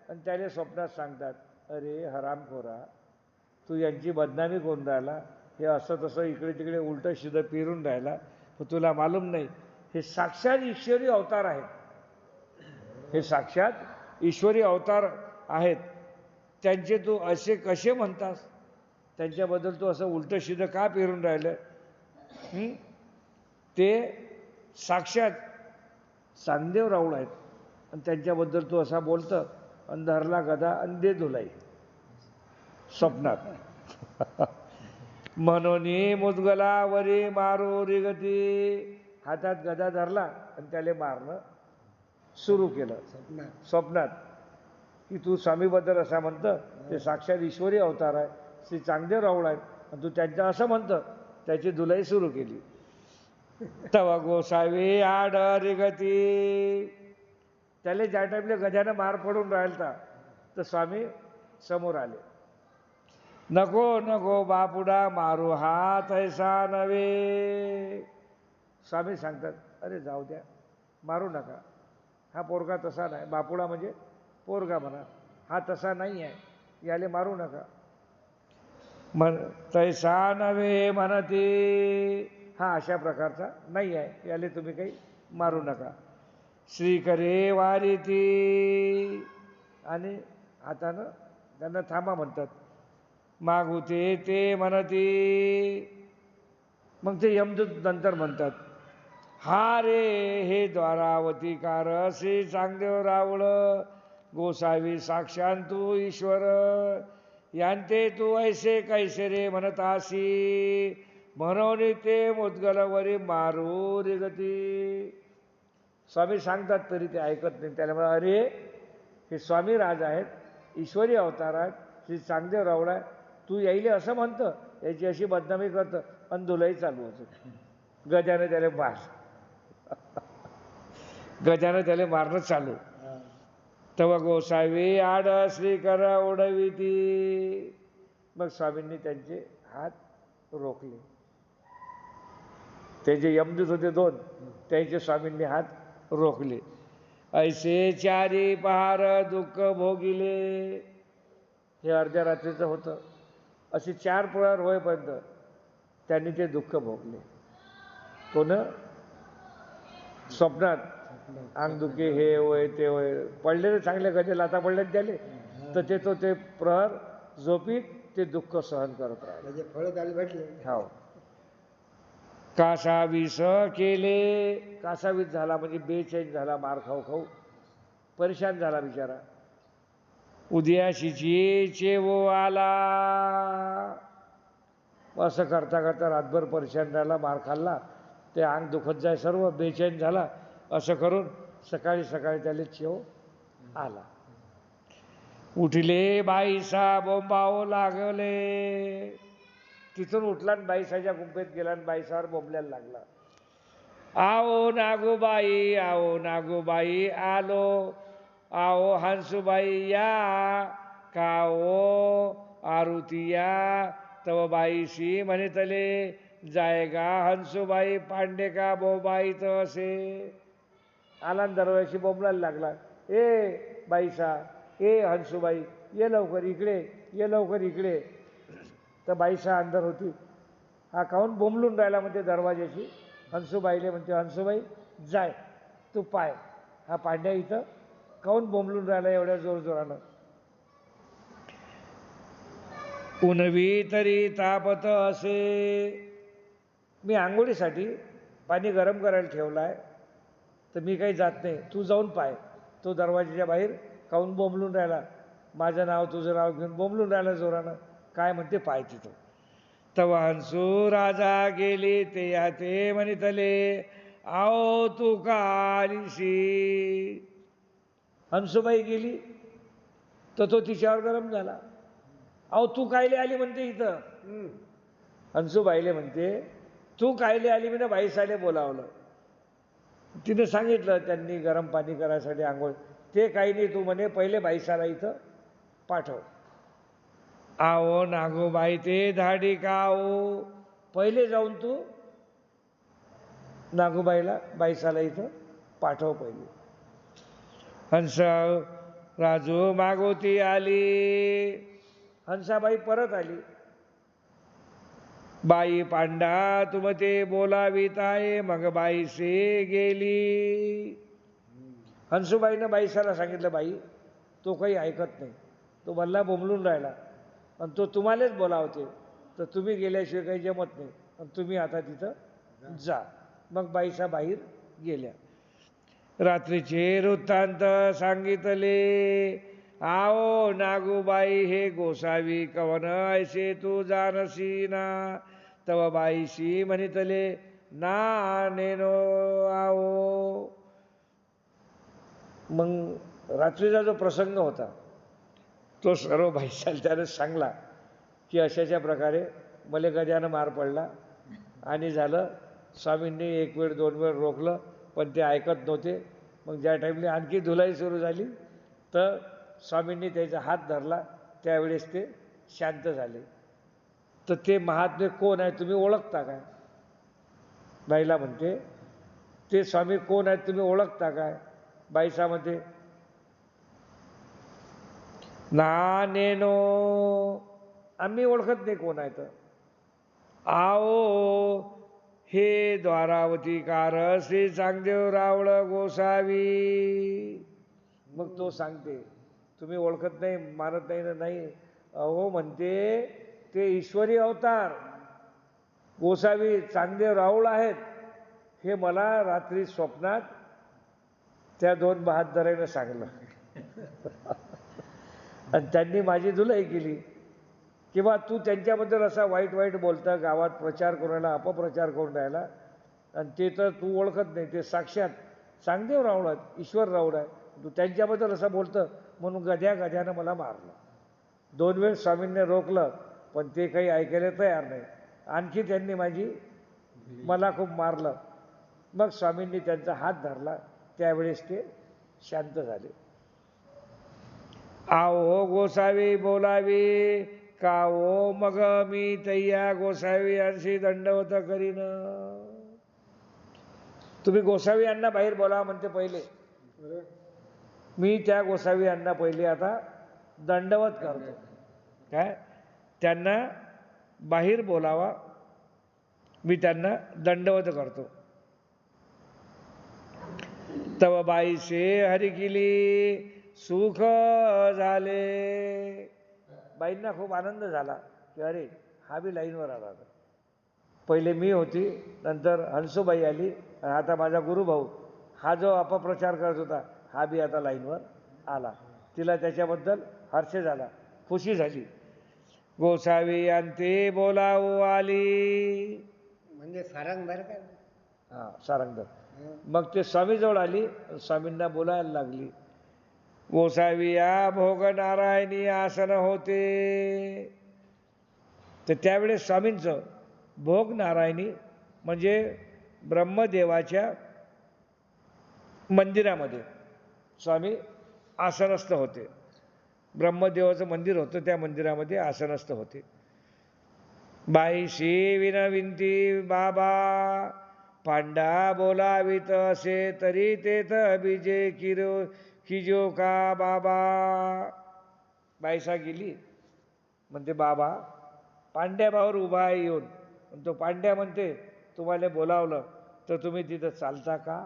आणि त्याने स्वप्नात सांगतात, अरे हरामखोरा, तू यांची बदनामी करून राहिला, हे असं तसं इकडे तिकडे उलटं शिदं फिरून राहिला, पण तुला मालूम नाही हे साक्षात ईश्वरी अवतार आहेत, हे साक्षात ईश्वरी अवतार आहेत, त्यांचे तू असे कसे म्हणतास, त्यांच्याबद्दल तू असं उलटं शिदं का फिरून राहिलं. ते साक्षात चांगदेव राऊळ आहेत आणि त्यांच्याबद्दल तू असा बोलतं, आणि धरला गदा आणि दे धुलाई स्वप्नात. म्हणून मुदगलावरी मारू रिगती. हातात गदा धरला आणि त्याला मारणं सुरू केलं स्वप्नात, की तू स्वामीबद्दल असं म्हणतं, ते साक्षात ईश्वरी अवतार आहे, श्री चांगदेव राऊळ आहेत, आणि तू त्यांचं असं म्हणतं, त्याची धुलाई सुरू केली. तव गोसावी आड रिगती. त्याला ज्या टाईमला गजानं मार पडून राहिलता तर स्वामी समोर आले. नको नको बापुडा मारू हात ऐसा नव्हे. स्वामी सांगतात, अरे जाऊ द्या, मारू नका, हा पोरगा तसा नाही. बापुडा म्हणजे पोरगा म्हणा, हा तसा नाही आहे, याले मारू नका. तैसा नव्हे म्हणते, हा अशा प्रकारचा नाही आहे, याले तुम्ही काही मारू नका. श्री करे वारीती. आणि हातानं त्यांना थांबा म्हणतात. मागू ते म्हणती. मग ते यमदूत नंतर म्हणतात, हा रे हे द्वारावती कार श्री चांगदेव रावळ गोसावी साक्षांतू ईश्वर यांते तू ऐसे कैसे रे म्हणतासी. म्हणून ते मुदगलवरी मारू रिगती. स्वामी सांगतात तरी ते ऐकत नाही. त्याला म्हणा, अरे हे स्वामी राज आहेत, ईश्वरी अवतार आहेत, श्री चांगदेव रावळ आहे, तू यायले असं म्हणतं, याची अशी बदनामी करतं, आणि धुलाई चालू होतं. गजानं त्याला मार गजानं त्याला मारणं चालू. तव गोसावी आड श्री कर ओढविती. मग स्वामींनी त्यांचे हात रोखले. ते जे यमदूत होते दोन, त्यांचे स्वामींनी हात रोखले. ऐसे चारी पहार दुःख भोगिले. हे अर्ध्या रात्रीचं होतं. असे 4 प्रहर होईपर्यंत त्यांनी ते दुःख भोगले. कोण? स्वप्नात अंग दुखे, हे होय ते होय, पडलेले चांगले गजे लाता पडले त्याले, तर ते प्रहर झोपीत ते दुःख सहन करत राहिले. फळ त्याला भेटले. हो. कासावीस केले. कासावीस झाला म्हणजे बेचैन झाला, मार खाऊ खाऊ परेशान झाला बिचारा. उद्याशीची चेवो आला. असं करता करता रातभर परेशान राहिला, मार खाल्ला, ते अंग दुखत जाय, सर्व बेचैन झाला. असं करून सकाळी सकाळी त्याला चेव आला. उठले बाईसा बोंबावू लागले. तिथून उठला आणि बाईसाच्या गुंफेत गेला आणि बाईसावर बोंबल्याला लागला. आओ नागूबाई, आओ नागूबाई आलो, आओ हंसूबाई या, काओ आरुती या, तव बाईशी म्हणितले जायगा हंसूबाई पांडे का बोबाईत असे. आला न दरवाजाशी बोंबलायला लागला, ए बाईसा, ए हंसूबाई, ये लवकर इकडे, ये लवकर इकडे. तर बाईसा अंदर होती. हा काहून बोंबलून राहिला म्हणते दरवाजाशी. हंसूबाईले म्हणते, हंसूबाई जाय तू पाय, हा पांड्या इथं काहून बोंबलून राहिला एवढ्या जोरजोरानं. उन्हवी तरी तापत असे. मी आंघोळीसाठी पाणी गरम करायला ठेवलं आहे, तर मी काही जात नाही, तू जाऊन पाय तो दरवाजाच्या बाहेर काहून बोंबलून राहिला, माझं नाव तुझं नाव घेऊन बोंबलून राहिला जोरानं, काय म्हणते पाय तिथं. तव हंसू राजा गेली ते या ते म्हणितले आओ तू का आलीशी. हंसूबाई गेली तर तो तिच्यावर गरम झाला. अहो तू कायले आली म्हणते इथं. हंसूबाईले म्हणते तू कायले आली, मी ना बाईसाले बोलावलं. तिने सांगितलं त्यांनी गरम पाणी करायसाठी आंघोळ. ते काही नाही, तू म्हणे पहिले बाईसाला इथं पाठव. आओ नागोबाई ते धाडी का आओ, पहिले जाऊन तू नागोबाईला बाईसाला इथं पाठव पहिले. हंस राजू मागोती आली. हंसाबाई परत आली. बाई पांडा तुम ते बोलावीत आहे, मग बाईसे गेली. हंसूबाईनं बाईसाला सांगितलं, बाई तो काही ऐकत नाही, तो भल्ला बोंबलून राहिला आणि तो तुम्हालाच बोलावते, तर तुम्ही गेल्याशिवाय काही जमत नाही, आणि तुम्ही आता तिथं जा. मग बाईसा बाहेर गेल्या. रात्रीचे वृत्तांत सांगितले. आओ नागूबाई हे गोसावी कवन ऐसे तू जानसी ना. तव बाईशी म्हणितले ना नेनो आओ. मग रात्रीचा जो प्रसंग होता तो सर्व बाईसाला त्यानं सांगला की अशाच्या प्रकारे मले गद्यानं मार पडला आणि झालं. स्वामींनी एक वेळ दोन वेळ रोखलं पण ते ऐकत नव्हते. मग ज्या टाईमला आणखी धुलाई सुरू झाली तर स्वामींनी त्याचा हात धरला, त्यावेळेस ते शांत झाले. तर ते महात्मे कोण आहे तुम्ही ओळखता काय. बाईला म्हणते ते स्वामी कोण आहेत तुम्ही ओळखता काय. बाईसामध्ये ना नेनो आम्ही ओळखत नाही कोण आहे. तर आओ हे द्वारावतीकार श्री चांगदेव रावळ गोसावी. मग तो सांगते तुम्ही ओळखत नाही मानत नाही ना. नाही अहो म्हणते ते ईश्वरी अवतार गोसावी चांगदेव राऊळ आहेत. हे मला रात्री स्वप्नात त्या दोन बहादरांना सांगलं आणि त्यांनी माझी धुलाई केली की बा तू त्यांच्याबद्दल असा वाईट वाईट बोलता, गावात प्रचार करून राहिला, अपप्रचार करून राहिला, आणि ते तर तू ओळखत नाही. ते साक्षात चांगदेव राऊळ आहेत, ईश्वर राऊळ आहे, तू त्यांच्याबद्दल असं बोलतं म्हणून गद्यानं मला मारलं. दोन वेळ स्वामींनी रोखलं पण ते काही ऐकायला तयार नाही. आणखी त्यांनी मला खूप मारलं. मग स्वामींनी त्यांचा हात धरला, त्यावेळेस ते शांत झाले. आओ गोसावी बोलावी का ओ, मग मी तय्या गोसावी यांशी दंडवत करीन. तुम्ही गोसावी यांना बाहेर बोला म्हणते पहिले. मी त्या गोसावी यांना पहिले आता दंडवत करतो. काय त्यांना बाहेर बोलावा, मी त्यांना दंडवत करतो. तव बाईसे हरी केली सुख झाले. बाईंना खूप आनंद झाला की अरे हा बी लाईनवर आला. पहिले मी होती, नंतर हंसूबाई आली, आणि आता माझा गुरुभाऊ हा जो अपप्रचार करत होता हा बी आता लाईनवर आला. तिला त्याच्याबद्दल हर्ष झाला, खुशी झाली. गोसावी अंते बोलावू आली म्हणजे सारंगधर काय. हां सारंगधर. मग ते स्वामीजवळ आली, स्वामींना बोलायला लागली. गोसावी या भोग नारायणी आसन होते. तर त्यावेळेस स्वामींचं भोग नारायणी म्हणजे ब्रह्मदेवाच्या मंदिरामध्ये स्वामी आसनस्थ होते. ब्रह्मदेवाचं मंदिर होतं, त्या मंदिरामध्ये आसनस्थ होते. बाईशी विनविंती बाबा, पांडा बोलावित असे तरी तेथ बीजे किजो का बाबा. बाईसा गेली म्हणते बाबा पांड्याबावर उभा आहे येऊन. तो पांड्या म्हणते तुम्हाला बोलावलं तर तुम्ही तिथं चालता का.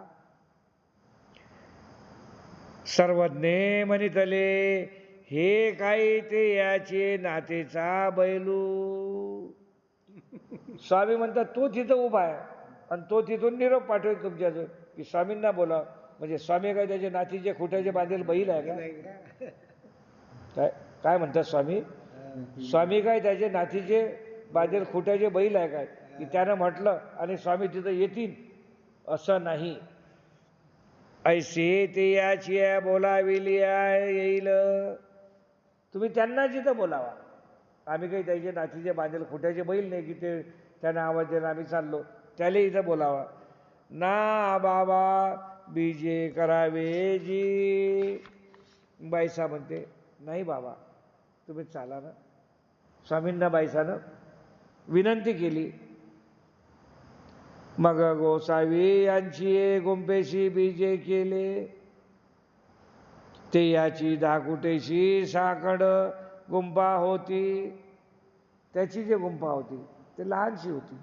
सर्वज्ञे म्हणितले हे काही ते याचे नातेचा बैलू. स्वामी म्हणतात तो तिथं उभा आहे आणि तो तिथून निरोप पाठवेल तुमच्याजवळ की स्वामींना बोला. म्हणजे स्वामी काय त्याचे नातीचे खुट्याचे बांधेल बैल आहे का. काय काय म्हणतात स्वामी. स्वामी काय त्याचे नातीचे बांधेल खुट्याचे बैल आहे काय की त्यानं म्हटलं आणि स्वामी तिथं येतील असं नाही. ऐसे ते याची बोलाविली येईल. तुम्ही त्यांना जिथं बोलावा. आम्ही काही त्याचे नातीचे बांधेल खुट्याचे बैल नाही की ते त्यांना आवाज देणं आम्ही चाललो. त्याला इथं बोलावा. ना बाबा बीजे करावे जी. बाईसा म्हणते नाही बाबा तुम्ही चाला ना. स्वामींना बाईसानं विनंती केली. मग गोसावी यांची गुंपेशी बीजे केले. ते याची धाकुटेशी साकड गुंफा होती. त्याची जी गुंफा होती ते लहानशी होती.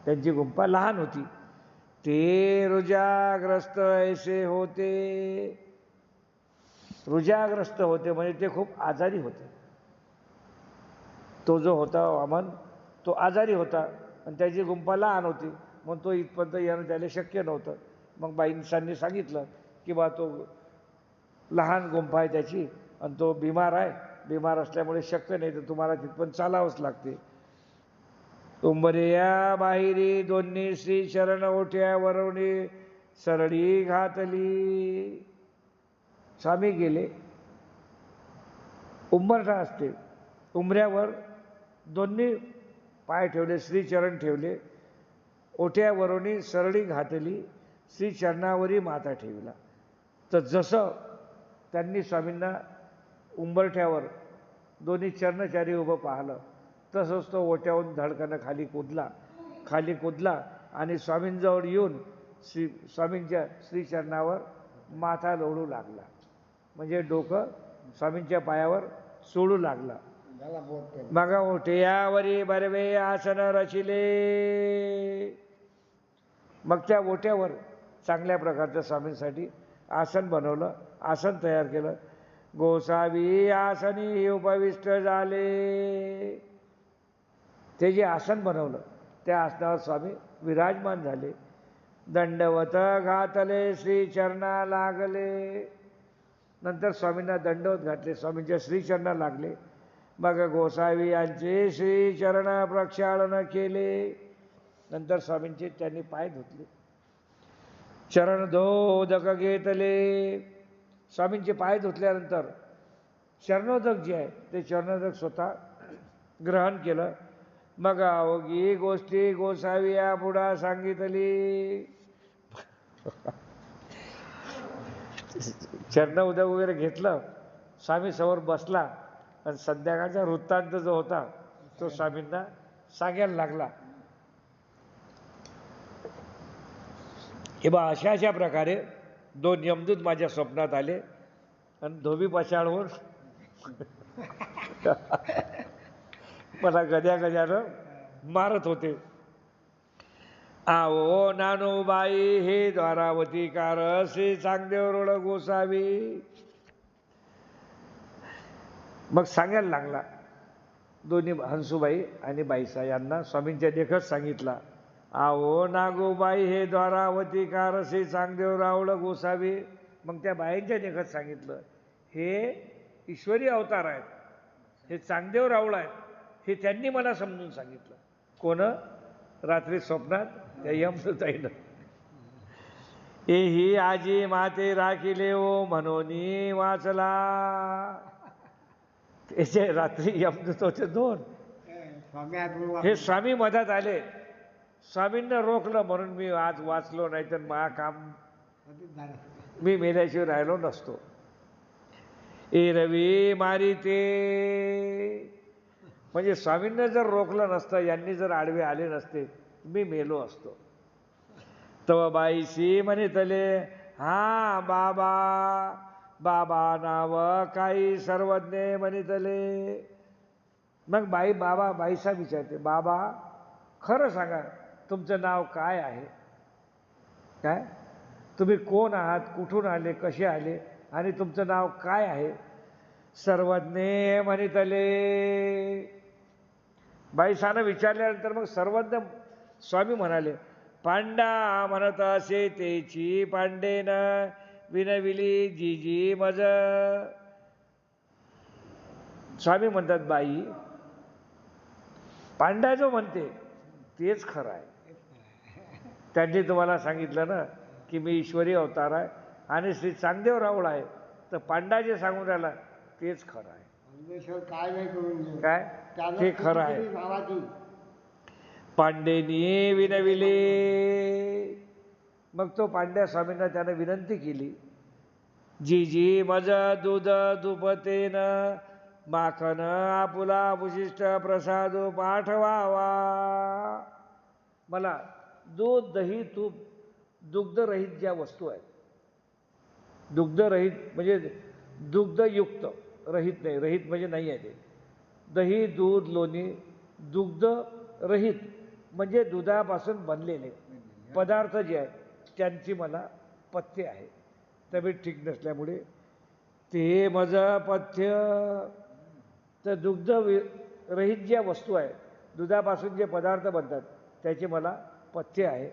त्यांची गुंफा लहान होती. ते रुजाग्रस्त ऐसे होते. रुजाग्रस्त होते म्हणजे ते खूप आजारी होते. तो जो होता वामन तो आजारी होता आणि त्याची गुंफा लहान होती. मग तो इथपर्यंत येणं त्याला शक्य नव्हतं. मग बाईंसांनी सांगितलं की बा तो लहान गुंफा आहे त्याची आणि तो बिमार आहे. बिमार असल्यामुळे शक्य नाही तर तुम्हाला तिथपर्यंत चालावंच लागते. उंबरिया बाहेरी दोन्ही श्री चरण ओठ्या वरवणी सरळी घातली. स्वामी गेले. उंबरठा असते उंबऱ्यावर दोन्ही पाय ठेवले श्रीचरण ठेवले. ओठ्यावरून सरळी घातली. श्रीचरणावरी माथा ठेवला. तर जसं त्यांनी स्वामींना उंबरठ्यावर दोन्ही चरणचारी उभं पाहिलं तसंच तो ओट्यावरून धडकानं खाली कुदला आणि स्वामींजवळ येऊन स्वामींच्या श्रीचरणावर माथा लोळू लागला. म्हणजे डोकं स्वामींच्या पायावर सोडू लागला. मग ओट्यावरी बरवे आसन रचिले. मग त्या ओट्यावर चांगल्या प्रकारचं स्वामींसाठी आसन बनवलं. आसन तयार केलं. गोसावी आसनी उपविष्ट झाले. ते जे आसन बनवलं त्या आसनावर स्वामी विराजमान झाले. दंडवत घातले श्रीचरणा लागले. नंतर स्वामींना दंडवत घातले. स्वामींच्या श्रीचरणा लागले. मग गोसावी यांचे श्रीचरण प्रक्षालन केले. नंतर स्वामींचे त्यांनी पाय धुतले. चरणोदक घेतले. स्वामींचे पाय धुतल्यानंतर चरणोदक जे आहे ते चरणोदक स्वतः ग्रहण केलं. मग अवघी गोष्टी गोसावी या पुढा सांगितली. चरणोदक वगैरे घेतलं. स्वामी समोर बसला आणि संध्याकाळचा वृत्तांत जो होता तो स्वामींना सांगायला लागला. हे बा अशा प्रकारे दोन यमदूत माझ्या स्वप्नात आले आणि धोबी पछाडवून मला गद्यानं मारत होते. आओ नानूबाई हे द्वारावती कार श्री चांगदेव रोड गोसावी. मग सांगायला लागला. दोन्ही हंसूबाई आणि बाईसा यांना स्वामींच्या देखत सांगितला. आओ नागोबाई हे द्वारावती कार श्री चांगदेव रावळ गोसावी. मग त्या बाईंच्या देखत सांगितलं हे ईश्वरी अवतार आहेत. हे चांगदेव रावळ आहेत. हे त्यांनी मला समजून सांगितलं. कोण? रात्री स्वप्नात त्या यमदूताईनं. एही आजी माते राखिले ओ म्हणून वाचला. त्याचे रात्री यमदूत होते दोन. हे स्वामी मधात आले. स्वामींना रोखलं म्हणून मी आज वाचलो. नाही तर मा काम मी मेल्याशिवाय राहिलो नसतो. ए रवी मारी ते म्हणजे स्वामींना जर रोखलं नसतं, यांनी जर आडवे आले नसते, मी मेलो असतो. तव बाईशी म्हणितले, हा बाबा, बाबा नाव काही सर्वज्ञ म्हणितले. मग बाईसा विचारते, बाबा खरं सांगा, तुमचं नाव काय आहे? काय तुम्ही कोण आहात, कुठून आले, कसे आले, आणि तुमचं नाव काय आहे? सर्वज्ञ म्हणितले. बाईसानं विचारल्यानंतर मग सर्वज्ञ स्वामी म्हणाले, पांडा म्हणत असे तेची पांडेन विनविली जीजी मज. स्वामी म्हणतात, बाई पांडा जो म्हणते तेच खरं आहे. त्यांनी तुम्हाला सांगितलं ना की मी ईश्वरी अवतार आहे आणि श्री चांगदेव राऊळ आहे, तर पांडा जे सांगून राहिला तेच खरं आहे. काय नाही करून काय ते खरं आहे. पांडेनी विनविले. मग तो पांड्या स्वामींना त्यानं विनंती केली, जीजी मज दूध दुपतेन माखन आपुला विशिष्ट प्रसाद पाठवावा. मला दूध, दही, तूप, दुग्धरहित ज्या वस्तू आहेत, दुग्धरहित म्हणजे दुग्धयुक्त, रहित नाही, रहित म्हणजे नाही आहे ते. दही, दूध, लोणी, दुग्ध रहित म्हणजे दुधापासून बनलेले पदार्थ जे आहेत त्यांची मला पथ्य आहे. तब्येत ठीक नसल्यामुळे ते माझं पथ्य. तर दुग्ध रहित ज्या वस्तू आहेत, दुधापासून जे पदार्थ बनतात त्याचे मला पथ्य आहे.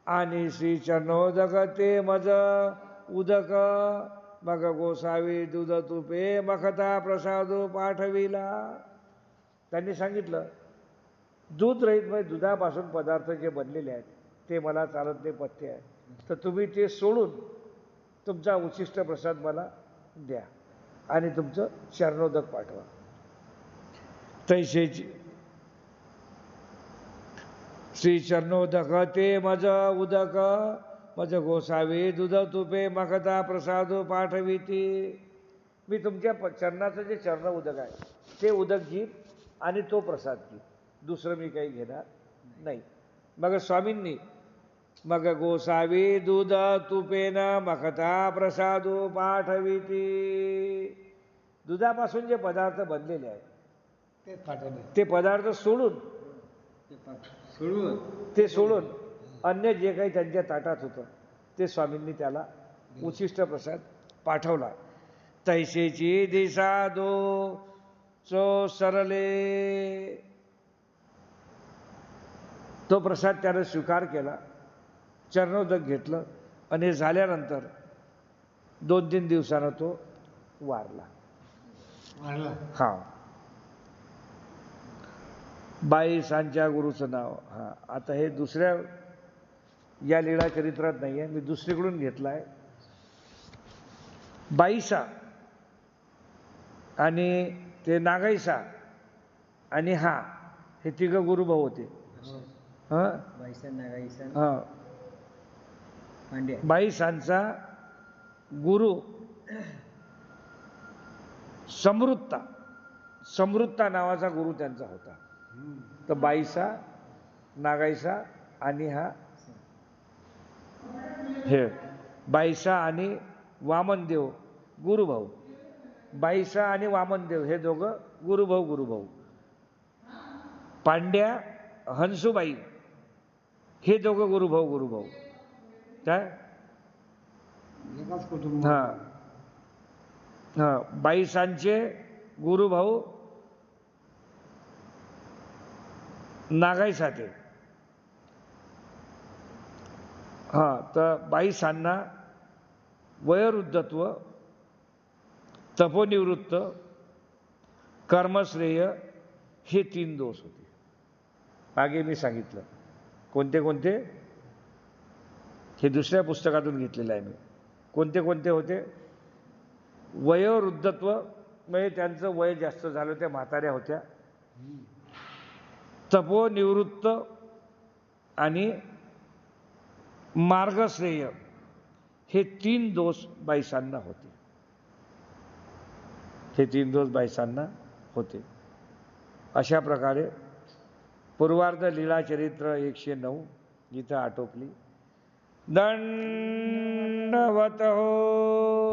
आणि श्री चरणोदक ते मज उदक मग गोसावी दूध तुपे मखता प्रसाद पाठविला. त्यांनी सांगितलं, दूध रहित म्हणजे दुधापासून पदार्थ जे बनलेले आहेत ते मला चालत नाही, पथ्य आहे. तर तुम्ही ते सोडून तुमचा उच्छिष्ट प्रसाद मला द्या आणि तुमचं चरणोदक पाठवा. तैसेची श्री चरणोदक ते मज उदक मज गोसावी दूध तुपे मखता प्रसाद पाठविती. मी तुमच्या चरणाचं जे चरण उदक आहे ते उदक घेईन आणि तो प्रसाद घेईन, दुसरं मी काही घेणार नाही. मग स्वामींनी मग गोसावी दूध तुपेन मखता प्रसाद पाठविती. दुधापासून जे पदार्थ बनलेले आहेत ते पदार्थ सोडून अन्य जे काही त्यांच्या ताटात होतं ते स्वामींनी त्याला उच्छिष्ट प्रसाद पाठवला. तैसेची दिशा दो सो सरले. तो प्रसाद त्यानं स्वीकार केला, चरणोदक घेतलं आणि झाल्यानंतर 2-3 दिवसानं तो वारला. हा, बाईसांच्या गुरुचं नाव. हा, आता हे दुसऱ्या या लीळा चरित्रात नाही आहे, मी दुसरीकडून घेतला आहे. बाईसा आणि ते नागाईसा आणि हा, हे तिघं गुरुभाऊ होते. बाईसांचा गुरु समृत्ता नावाचा गुरु त्यांचा होता. तर बाईसा, नागाईसा आणि हा हे बाईसा आणि वामनदेव गुरुभाऊ. बाईसा आणि वामनदेव हे दोघं गुरुभाऊ. पांड्या, हंसूबाई हे दोघं गुरुभाऊ. काय हा, बाईसांचे गुरुभाऊ नागाईसाते. हा, तर बाईसांना वयोवृद्धत्व, तपोनिवृत्त, कर्मश्रेय हे 3 दोष होते. मागे मी सांगितलं कोणते कोणते, हे दुसऱ्या पुस्तकातून घेतलेलं आहे मी. कोणते कोणते होते? वयोवृद्धत्व म्हणजे त्यांचं वय जास्त झालं, त्या म्हाताऱ्या होत्या. तपोनिवृत्त आणि मार्गश्रेय हे 3 दोष बाईसांना होते. हे 3 दोष बाईसांना होते. अशा प्रकारे पूर्वार्ध लीला चरित्र 109 इथं आटोपली. दंडवत हो.